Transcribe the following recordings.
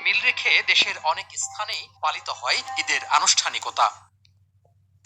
মিল রেখে দেশের অনেক স্থানেই পালিত হয় ঈদের আনুষ্ঠানিকতা।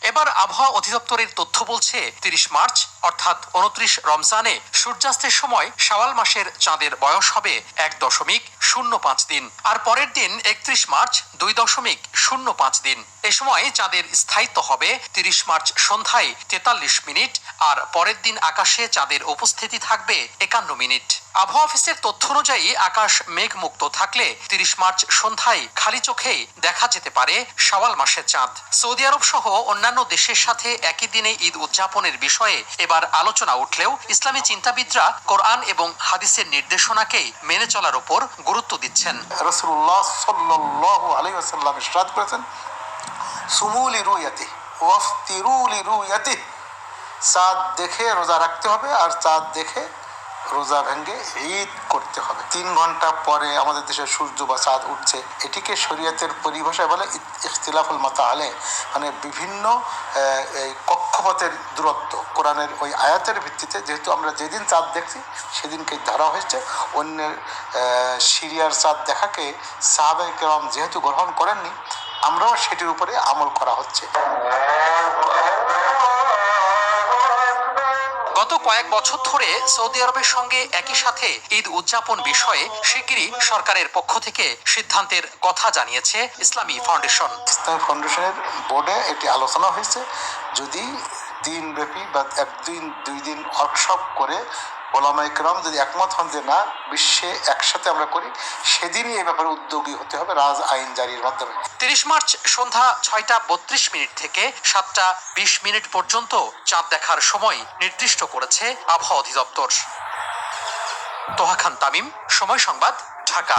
এবার আবহাওয়া অধিদপ্তরের তথ্য বলছে ৩০ মার্চ অর্থাৎ ২৯ রমজানে সূর্যাস্তের সময় শাওয়াল মাসের চাঁদের বয়স হবে ১.০৫ দিন, আর পরের দিন ৩১ মার্চ ২.০৫ দিন। এ সময় চাঁদের স্থায়িত্ব হবে ৩০ মার্চ সন্ধ্যায় ৪৩ মিনিট, আর পরের দিন আকাশে চাঁদের উপস্থিতি থাকবে ৫১ মিনিট। আবহাওয়া অফিসের তথ্য অনুযায়ী আকাশ মেঘমুক্ত থাকলে ৩০ মার্চ সন্ধ্যায় খালি চোখেই দেখা যেতে পারে শাওয়াল মাসের চাঁদ। সৌদি আরব সহ অন্যান্য দেশের সাথে একই দিনে ঈদ উদযাপনের বিষয়ে এবার আলোচনা উঠলেও ইসলামী চিন্তাবিদরা কোরআন এবং হাদিসের নির্দেশনাকেই মেনে চলার উপর গুরুত্ব দিচ্ছেন। রাসূলুল্লাহ সাল্লাল্লাহু আলাইহি ওয়াসাল্লাম ইরশাদ করেছেন, সুমু লিরুয়াতিহি ওয়াফতিরু লিরুয়াতিহি, চাঁদ দেখে রোজা রাখতে হবে আর চাঁদ দেখে রোজা ভেঙে ঈদ করতে হবে। ৩ ঘন্টা পরে আমাদের দেশে সূর্য বা চাঁদ উঠছে, এটিকে শরীয়তের পরিভাষায় বলে ইখতিলাফুল মাতালে, মানে বিভিন্ন এই কক্ষপথের দূরত্ব। কোরআনের ওই আয়াতের ভিত্তিতে যেহেতু আমরা যেদিন চাঁদ দেখছি সেদিনকে ধরা হয়েছে। অন্যের সিরিয়ার চাঁদ দেখাকে সাহাবায়ে কেরাম যেহেতু গ্রহণ করেননি, আমরাও সেটির উপরে আমল করা হচ্ছে। গত কয়েক বছর ধরে সৌদি আরবের সঙ্গে একই সাথে ঈদ উদযাপন বিষয়ে শিগগিরই সরকারের পক্ষ থেকে সিদ্ধান্তের কথা জানিয়েছে ইসলামী ফাউন্ডেশন। ইসলামী ফাউন্ডেশনের বোর্ডে এটি আলোচনা হয়েছে, যদি দিনব্যাপী বা 1-2 দিন ওয়ার্কশপ করে ওলামায়ে কেরাম যদি একমত হন যে না, বিশ্বে একসাথে আমরা করি, সেদিনই এই ব্যাপারে উদ্যোগী হতে হবে রাজ আইন জারির মাধ্যমে। ৩০ মার্চ সন্ধ্যা ৬টা ৩২ মিনিট থেকে ৭টা ২০ মিনিট পর্যন্ত চাঁদ দেখার সময় নির্দিষ্ট করেছে আবহাওয়া অধিদপ্তর। তোহা খান তামিম, সময় সংবাদ, ঢাকা।